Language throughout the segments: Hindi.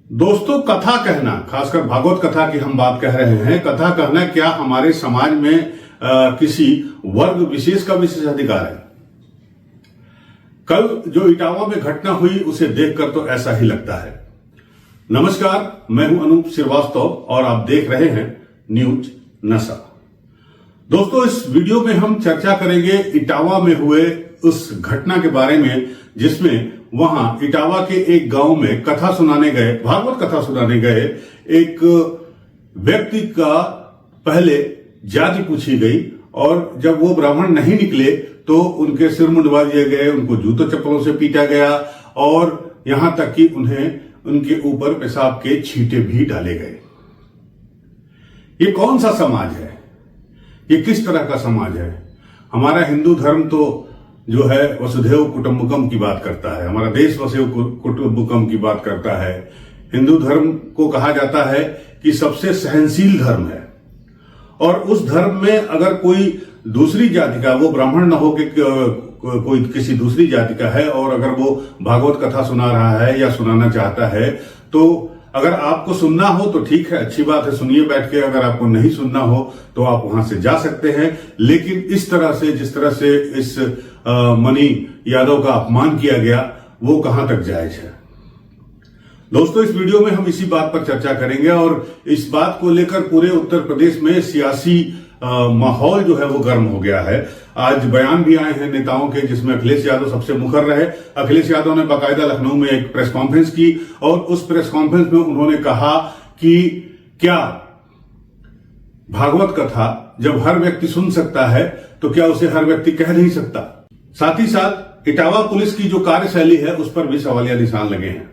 दोस्तों, कथा कहना, खासकर भागवत कथा की हम बात कह रहे हैं। कथा कहना क्या हमारे समाज में किसी वर्ग विशेष का विशेषाधिकार है? कल जो इटावा में घटना हुई उसे देखकर तो ऐसा ही लगता है। नमस्कार, मैं हूं अनूप श्रीवास्तव और आप देख रहे हैं न्यूज नशा। दोस्तों, इस वीडियो में हम चर्चा करेंगे इटावा में हुए उस घटना के बारे में जिसमें वहां इटावा के एक गांव में कथा सुनाने गए, भागवत कथा सुनाने गए एक व्यक्ति का पहले जाति पूछी गई और जब वो ब्राह्मण नहीं निकले तो उनके सिर मुंडवा दिए गए, उनको जूतों चप्पलों से पीटा गया और यहां तक कि उन्हें उनके ऊपर पेशाब के छींटे भी डाले गए। ये कौन सा समाज है? ये किस तरह का समाज है? हमारा हिंदू धर्म तो जो है वसुधैव कुटुंबकम की बात करता है, हमारा देश वसुधैव कुटुंबकम की बात करता है। हिंदू धर्म को कहा जाता है कि सबसे सहनशील धर्म है और उस धर्म में अगर कोई दूसरी जाति का, वो ब्राह्मण न हो कि कोई किसी दूसरी जाति का है और अगर वो भागवत कथा सुना रहा है या सुनाना चाहता है तो अगर आपको सुनना हो तो ठीक है, अच्छी बात है, सुनिए बैठ के। अगर आपको नहीं सुनना हो तो आप वहां से जा सकते हैं। लेकिन इस तरह से, जिस तरह से इस मनी यादव का अपमान किया गया, वो कहां तक जायज है? दोस्तों, इस वीडियो में हम इसी बात पर चर्चा करेंगे और इस बात को लेकर पूरे उत्तर प्रदेश में सियासी माहौल जो है वो गर्म हो गया है। आज बयान भी आए हैं नेताओं के जिसमें अखिलेश यादव सबसे मुखर रहे। अखिलेश यादव ने बाकायदा लखनऊ में एक प्रेस कॉन्फ्रेंस की और उस प्रेस कॉन्फ्रेंस में उन्होंने कहा कि क्या भागवत कथा जब हर व्यक्ति सुन सकता है तो क्या उसे हर व्यक्ति कह नहीं सकता? साथ ही साथ इटावा पुलिस की जो कार्यशैली है उस पर भी सवालिया निशान लगे हैं,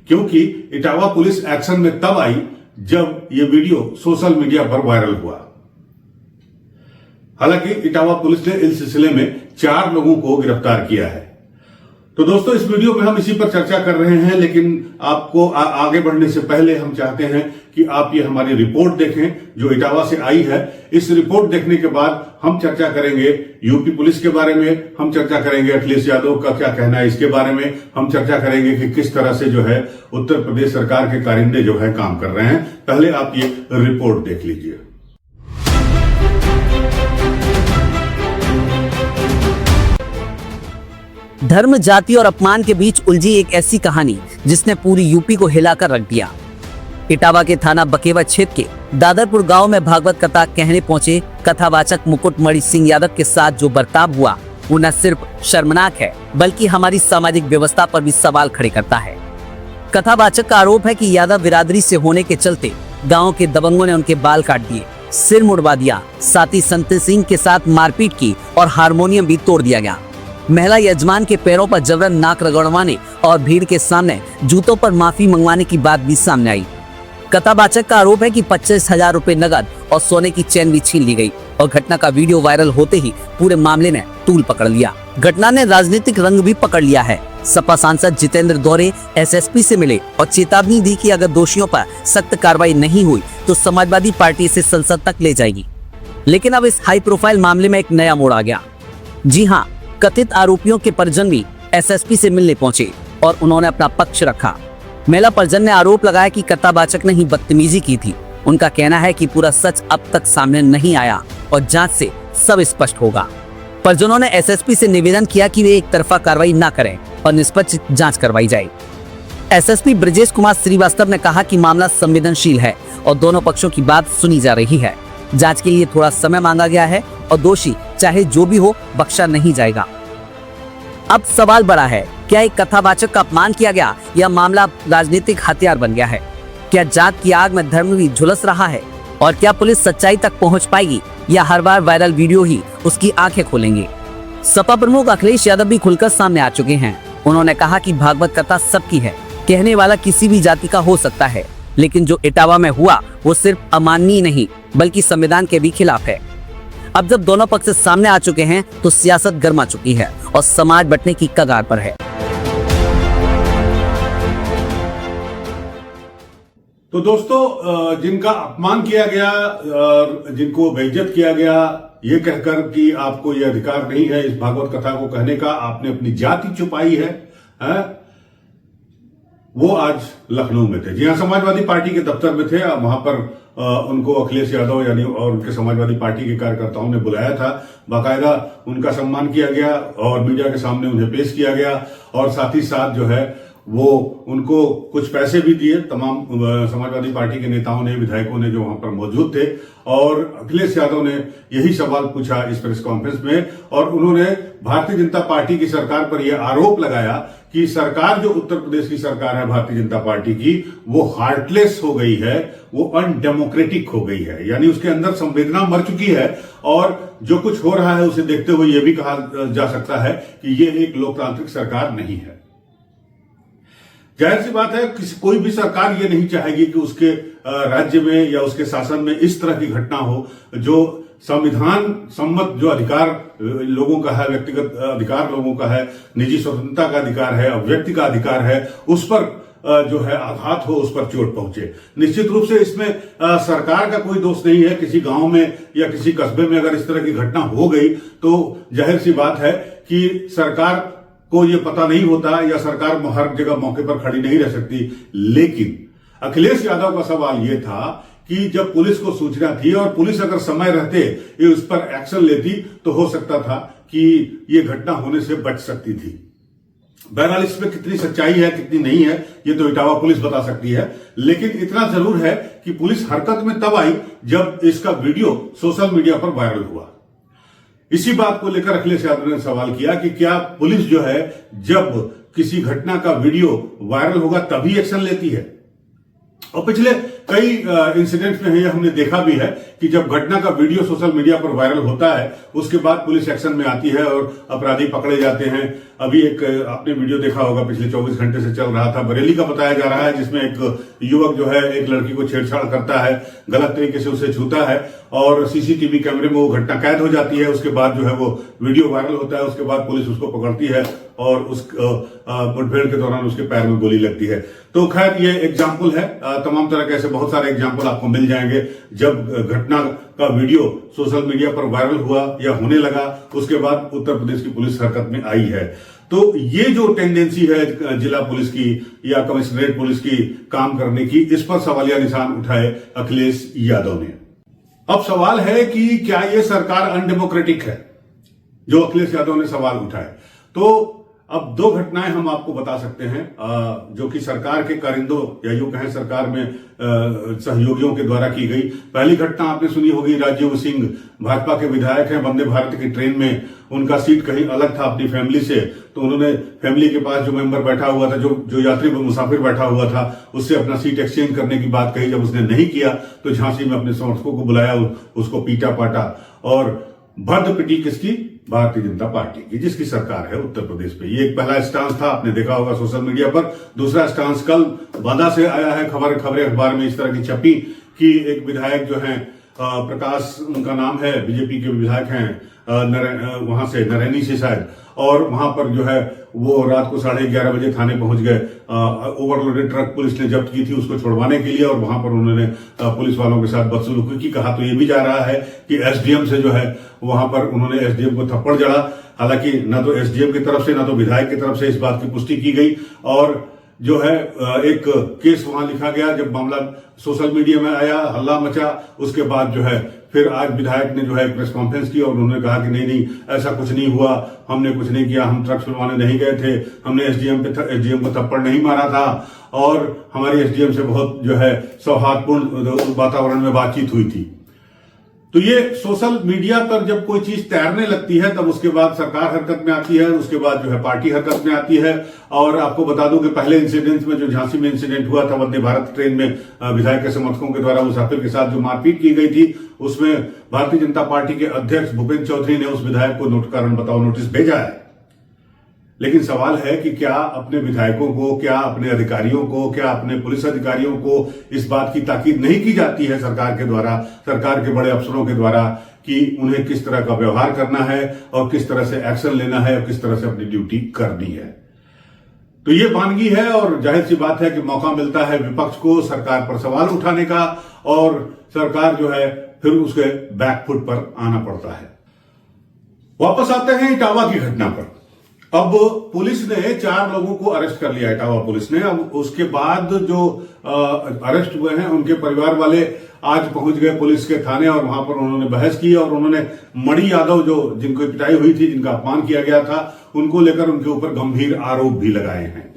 क्योंकि इटावा पुलिस एक्शन में तब आई जब यह वीडियो सोशल मीडिया पर वायरल हुआ। हालांकि इटावा पुलिस ने इस सिलसिले में 4 लोगों को गिरफ्तार किया है। तो दोस्तों, इस वीडियो में हम इसी पर चर्चा कर रहे हैं, लेकिन आपको आगे बढ़ने से पहले हम चाहते हैं कि आप ये हमारी रिपोर्ट देखें जो इटावा से आई है। इस रिपोर्ट देखने के बाद हम चर्चा करेंगे यूपी पुलिस के बारे में, हम चर्चा करेंगे अखिलेश यादव का क्या कहना है इसके बारे में, हम चर्चा करेंगे कि किस तरह से जो है उत्तर प्रदेश सरकार के कारिंदे जो है काम कर रहे हैं। पहले आप ये रिपोर्ट देख लीजिए। धर्म, जाति और अपमान के बीच उलझी एक ऐसी कहानी जिसने पूरी यूपी को हिलाकर रख दिया। इटावा के थाना बकेवा क्षेत्र के दादरपुर गांव में भागवत कथा कहने पहुंचे कथावाचक मुकुटमणि सिंह यादव के साथ जो बर्ताव हुआ वो न सिर्फ शर्मनाक है बल्कि हमारी सामाजिक व्यवस्था पर भी सवाल खड़े करता है। कथावाचक का आरोप है कि यादव बिरादरी से होने के चलते गाँव के दबंगों ने उनके बाल काट दिए, सिर मुड़वा दिया, साथ ही संत सिंह के साथ मारपीट की और हारमोनियम भी तोड़ दिया गया। महिला यजमान के पैरों पर जबरन नाक रगड़वाने और भीड़ के सामने जूतों पर माफी मंगवाने की बात भी सामने आई। कथावाचक का आरोप है कि 25,000 रुपए नगद और सोने की चेन भी छीन ली गई और घटना का वीडियो वायरल होते ही पूरे मामले ने तूल पकड़ लिया। घटना ने राजनीतिक रंग भी पकड़ लिया है। सपा सांसद जितेंद्र दौरे एसएसपी से मिले और चेतावनी दी कि अगर दोषियों पर सख्त कार्रवाई नहीं हुई तो समाजवादी पार्टी इसे संसद तक ले जाएगी। लेकिन अब इस हाई प्रोफाइल मामले में एक नया मोड़ आ गया। जी हाँ, कथित आरोपियों के परिजन भी एसएसपी से मिलने पहुंचे और उन्होंने अपना पक्ष रखा। महिला परिजन ने आरोप लगाया कि कथावाचक ने ही बदतमीजी की थी। उनका कहना है कि पूरा सच अब तक सामने नहीं आया और जांच से सब स्पष्ट होगा। परिजनों ने एसएसपी से निवेदन किया कि वे एक तरफा कार्रवाई न करें और निष्पक्ष जांच करवाई जाए। एसएसपी ब्रजेश कुमार श्रीवास्तव ने कहा कि मामला संवेदनशील है और दोनों पक्षों की बात सुनी जा रही है। जांच के लिए थोड़ा समय मांगा गया है और दोषी चाहे जो भी हो बख्शा नहीं जाएगा। अब सवाल बड़ा है, क्या एक कथावाचक का अपमान किया गया या मामला राजनीतिक हथियार बन गया है? क्या जात की आग में धर्म भी झुलस रहा है? और क्या पुलिस सच्चाई तक पहुंच पाएगी या हर बार वायरल वीडियो ही उसकी आंखें खोलेंगे? सपा प्रमुख अखिलेश यादव भी खुलकर सामने आ चुके हैं। उन्होंने कहा कि भागवत कथा सबकी है, कहने वाला किसी भी जाति का हो सकता है, लेकिन जो इटावा में हुआ वो सिर्फ अमाननीय नहीं बल्कि संविधान के भी खिलाफ है। अब जब दोनों पक्ष सामने आ चुके हैं तो सियासत गर्मा चुकी है और समाज बंटने की कगार पर है। तो दोस्तों, जिनका अपमान किया गया, जिनको बेइज्जत किया गया, ये कहकर कि आपको ये अधिकार नहीं है इस भागवत कथा को कहने का, आपने अपनी जाति छुपाई है। वो आज लखनऊ में थे। जी हाँ, समाजवादी पार्टी के दफ्तर में थे। वहां पर उनको अखिलेश यादव यानी और उनके समाजवादी पार्टी के कार्यकर्ताओं ने बुलाया था। बाकायदा उनका सम्मान किया गया और मीडिया के सामने उन्हें पेश किया गया और साथ ही साथ जो है वो उनको कुछ पैसे भी दिए। तमाम समाजवादी पार्टी के नेताओं ने, विधायकों ने जो वहां पर मौजूद थे, और अखिलेश यादव ने यही सवाल पूछा इस प्रेस कॉन्फ्रेंस में और उन्होंने भारतीय जनता पार्टी की सरकार पर यह आरोप लगाया कि सरकार जो उत्तर प्रदेश की सरकार है भारतीय जनता पार्टी की, वो हार्टलेस हो गई है, वो अनडेमोक्रेटिक हो गई है, यानी उसके अंदर संवेदना मर चुकी है और जो कुछ हो रहा है उसे देखते हुए यह भी कहा जा सकता है कि यह एक लोकतांत्रिक सरकार नहीं है। जाहिर सी बात है, कोई भी सरकार ये नहीं चाहेगी कि उसके राज्य में या उसके शासन में इस तरह की घटना हो। जो संविधान सम्मत जो अधिकार लोगों का है, व्यक्तिगत अधिकार लोगों का है, निजी स्वतंत्रता का अधिकार है, अभिव्यक्ति का अधिकार है, उस पर जो है आघात हो, उस पर चोट पहुंचे। निश्चित रूप से इसमें सरकार का कोई दोष नहीं है। किसी गांव में या किसी कस्बे में अगर इस तरह की घटना हो गई तो जाहिर सी बात है कि सरकार को ये पता नहीं होता या सरकार हर जगह मौके पर खड़ी नहीं रह सकती। लेकिन अखिलेश यादव का सवाल यह था कि जब पुलिस को सूचना थी और पुलिस अगर समय रहते ये उस पर एक्शन लेती तो हो सकता था कि ये घटना होने से बच सकती थी। बहरहाल इसमें कितनी सच्चाई है कितनी नहीं है ये तो इटावा पुलिस बता सकती है, लेकिन इतना जरूर है कि पुलिस हरकत में तब आई जब इसका वीडियो सोशल मीडिया पर वायरल हुआ। इसी बात को लेकर अखिलेश यादव ने सवाल किया कि क्या पुलिस जो है जब किसी घटना का वीडियो वायरल होगा तभी एक्शन लेती है। और पिछले कई इंसिडेंट्स में यह हमने देखा भी है कि जब घटना का वीडियो सोशल मीडिया पर वायरल होता है उसके बाद पुलिस एक्शन में आती है और अपराधी पकड़े जाते हैं। अभी एक आपने वीडियो देखा होगा, पिछले 24 घंटे से चल रहा था, बरेली का बताया जा रहा है, जिसमें एक युवक जो है एक लड़की को छेड़छाड़ करता है, गलत तरीके से उसे छूता है और सीसीटीवी कैमरे में वो घटना कैद हो जाती है। उसके बाद जो है वो वीडियो वायरल होता है, उसके बाद पुलिस उसको पकड़ती है और उस मुठभेड़ के दौरान उसके पैर में गोली लगती है। तो खैर ये एग्जाम्पल है, तमाम तरह के ऐसे बहुत सारे एग्जाम्पल आपको मिल जाएंगे। जब घटना का वीडियो सोशल मीडिया पर वायरल हुआ या होने लगा उसके बाद उत्तर प्रदेश की पुलिस हरकत में आई है। तो ये जो टेंडेंसी है जिला पुलिस की या कमिश्नरेट पुलिस की काम करने की, इस पर सवालिया निशान उठाए अखिलेश यादव ने। अब सवाल है कि क्या ये सरकार अनडेमोक्रेटिक है, जो अखिलेश यादव ने सवाल उठाए। तो अब दो घटनाएं हम आपको बता सकते हैं जो कि सरकार के कारिंदों या यूं कहें सरकार में सहयोगियों के द्वारा की गई। पहली घटना आपने सुनी होगी, राजीव सिंह भाजपा के विधायक हैं, वंदे भारत की ट्रेन में उनका सीट कहीं अलग था अपनी फैमिली से, तो उन्होंने फैमिली के पास जो मेंबर बैठा हुआ था, जो यात्री मुसाफिर बैठा हुआ था, उससे अपना सीट एक्सचेंज करने की बात कही। जब उसने नहीं किया तो झांसी में अपने समर्थकों को बुलाया, उसको पीटा पाटा और भद्द पिटी किसकी, भारतीय जनता पार्टी की, जिसकी सरकार है उत्तर प्रदेश पे। ये एक पहला स्टांस था, आपने देखा होगा सोशल मीडिया पर। दूसरा स्टांस कल बांदा से आया है, खबरें अखबार में इस तरह की छपी कि एक विधायक जो है प्रकाश उनका नाम है, बीजेपी के विधायक हैं वहां से नरैनी से शायद, और वहां पर जो है वो रात को 11:30 बजे थाने पहुंच गए। ओवरलोडेड ट्रक पुलिस ने जब्त की थी उसको छुड़वाने के लिए और वहां पर उन्होंने पुलिस वालों के साथ बदसलूकी की। कहा तो ये भी जा रहा है कि एसडीएम से जो है वहां पर उन्होंने एसडीएम को थप्पड़ जड़ा। हालांकि न तो एसडीएम की तरफ से न तो विधायक की तरफ से इस बात की पुष्टि की गई और जो है एक केस वहां लिखा गया। जब मामला सोशल मीडिया में आया, हल्ला मचा, उसके बाद जो है फिर आज विधायक ने जो है प्रेस कॉन्फ्रेंस की और उन्होंने कहा कि नहीं ऐसा कुछ नहीं हुआ, हमने कुछ नहीं किया, हम ट्रक छुड़वाने नहीं गए थे, हमने एसडीएम को थप्पड़ नहीं मारा था और हमारी एसडीएम से बहुत जो है सौहार्दपूर्ण वातावरण में बातचीत हुई थी। तो ये सोशल मीडिया पर जब कोई चीज तैरने लगती है तब उसके बाद सरकार हरकत में आती है, उसके बाद जो है पार्टी हरकत में आती है। और आपको बता दूं कि पहले इंसिडेंट में जो झांसी में इंसिडेंट हुआ था, वंदे भारत ट्रेन में विधायक के समर्थकों के द्वारा मुसाफिर के साथ जो मारपीट की गई थी, उसमें भारतीय जनता पार्टी के अध्यक्ष भूपेंद्र चौधरी ने उस विधायक को कारण बताओ नोटिस भेजा है। लेकिन सवाल है कि क्या अपने विधायकों को, क्या अपने अधिकारियों को, क्या अपने पुलिस अधिकारियों को इस बात की ताकीद नहीं की जाती है सरकार के द्वारा, सरकार के बड़े अफसरों के द्वारा, कि उन्हें किस तरह का व्यवहार करना है और किस तरह से एक्शन लेना है और किस तरह से अपनी ड्यूटी करनी है। तो ये वानगी है और जाहिर सी बात है कि मौका मिलता है विपक्ष को सरकार पर सवाल उठाने का और सरकार जो है फिर उसके बैकफुट पर आना पड़ता है। वापस आते हैं इटावा की घटना पर। अब पुलिस ने 4 लोगों को अरेस्ट कर लिया, इटावा पुलिस ने। अब उसके बाद जो अरेस्ट हुए हैं उनके परिवार वाले आज पहुंच गए पुलिस के थाने और वहां पर उन्होंने बहस की और उन्होंने मणि यादव जो जिनको पिटाई हुई थी, जिनका अपमान किया गया था, उनको लेकर उनके ऊपर गंभीर आरोप भी लगाए हैं।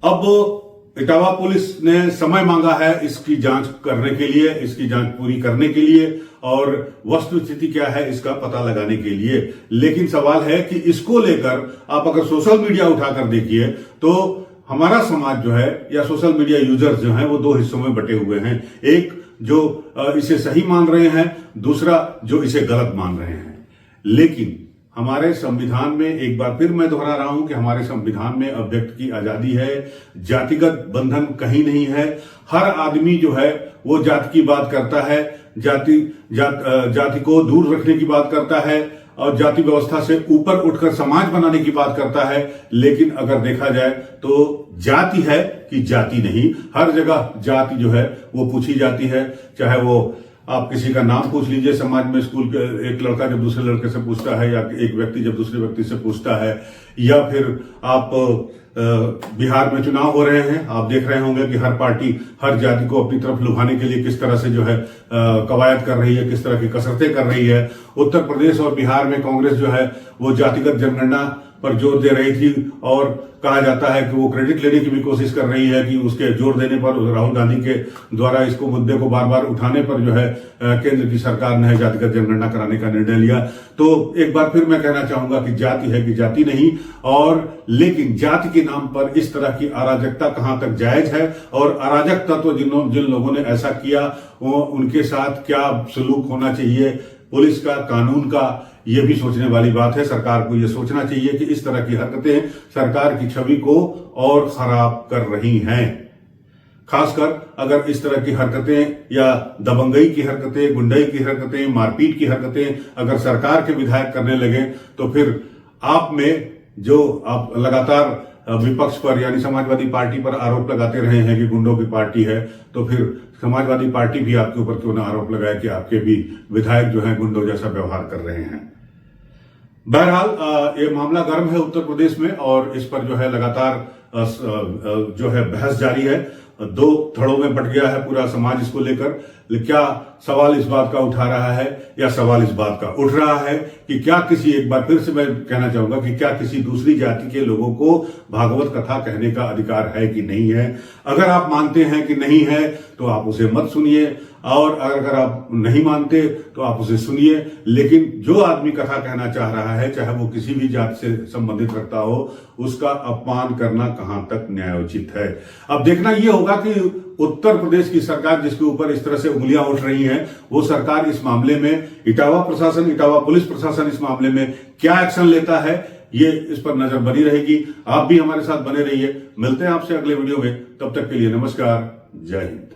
अब इटावा पुलिस ने समय मांगा है इसकी जांच करने के लिए, इसकी जांच पूरी करने के लिए और वस्तुस्थिति क्या है इसका पता लगाने के लिए। लेकिन सवाल है कि इसको लेकर आप अगर सोशल मीडिया उठाकर देखिए तो हमारा समाज जो है या सोशल मीडिया यूजर्स जो हैं वो 2 हिस्सों में बटे हुए हैं। एक जो इसे सही मान रहे हैं, दूसरा जो इसे गलत मान रहे हैं। लेकिन हमारे संविधान में, एक बार फिर मैं दोहरा रहा हूं कि हमारे संविधान में अभिव्यक्ति की आजादी है, जातिगत बंधन कहीं नहीं है। हर आदमी जो है वो जाति की बात करता है, जाति को दूर रखने की बात करता है और जाति व्यवस्था से ऊपर उठकर समाज बनाने की बात करता है। लेकिन अगर देखा जाए तो जाति है कि जाति नहीं, हर जगह जाति जो है वो पूछी जाती है। चाहे वो आप किसी का नाम पूछ लीजिए समाज में, स्कूल के एक लड़का जब दूसरे लड़के से पूछता है या एक व्यक्ति जब दूसरे व्यक्ति से पूछता है, या फिर आप बिहार में चुनाव हो रहे हैं, आप देख रहे होंगे कि हर पार्टी हर जाति को अपनी तरफ लुभाने के लिए किस तरह से जो है कवायद कर रही है, किस तरह की कसरतें कर रही है। उत्तर प्रदेश और बिहार में कांग्रेस जो है वो जातिगत जनगणना पर जोर दे रही थी और कहा जाता है कि वो क्रेडिट लेने की भी कोशिश कर रही है कि उसके जोर देने पर, राहुल गांधी के द्वारा इसको मुद्दे को बार बार उठाने पर जो है केंद्र की सरकार ने जातिगत जनगणना कराने का निर्णय लिया। तो एक बार फिर मैं कहना चाहूंगा कि जाति है कि जाति नहीं। और लेकिन जाति के नाम पर इस तरह की अराजकता कहां तक जायज है और अराजक तत्व जिन लोगों ने ऐसा किया वो उनके साथ क्या सलूक होना चाहिए, पुलिस का, कानून का, ये भी सोचने वाली बात है। सरकार को ये सोचना चाहिए कि इस तरह की हरकतें सरकार की छवि को और खराब कर रही हैं। खासकर अगर इस तरह की हरकतें या दबंगई की हरकतें, गुंडई की हरकतें, मारपीट की हरकतें अगर सरकार के विधायक करने लगे तो फिर आप में जो आप लगातार विपक्ष पर यानी समाजवादी पार्टी पर आरोप लगाते रहे हैं कि गुंडों की पार्टी है, तो फिर समाजवादी पार्टी भी आपके ऊपर क्यों ना आरोप लगाए कि आपके भी विधायक जो हैं गुंडों जैसा व्यवहार कर रहे हैं। बहरहाल ये मामला गर्म है उत्तर प्रदेश में और इस पर जो है लगातार जो है बहस जारी है। 2 धड़ों में बट गया है पूरा समाज इसको लेकर। क्या सवाल इस बात का उठा रहा है या सवाल इस बात का उठ रहा है कि क्या किसी, एक बार फिर से मैं कहना चाहूंगा कि क्या किसी दूसरी जाति के लोगों को भागवत कथा कहने का अधिकार है कि नहीं है। अगर आप मानते हैं कि नहीं है तो आप उसे मत सुनिए और अगर आप नहीं मानते तो आप उसे सुनिए। लेकिन जो आदमी कथा कहना चाह रहा है, चाहे वो किसी भी जाति से संबंधित रखता हो, उसका अपमान करना कहां तक न्यायोचित है। अब देखना यह होगा कि उत्तर प्रदेश की सरकार जिसके ऊपर इस तरह से उंगलियां उठ रही हैं, वो सरकार इस मामले में, इटावा प्रशासन, इटावा पुलिस प्रशासन इस मामले में क्या एक्शन लेता है, ये इस पर नजर बनी रहेगी। आप भी हमारे साथ बने रहिए। मिलते हैं आपसे अगले वीडियो में, तब तक के लिए नमस्कार, जय हिंद।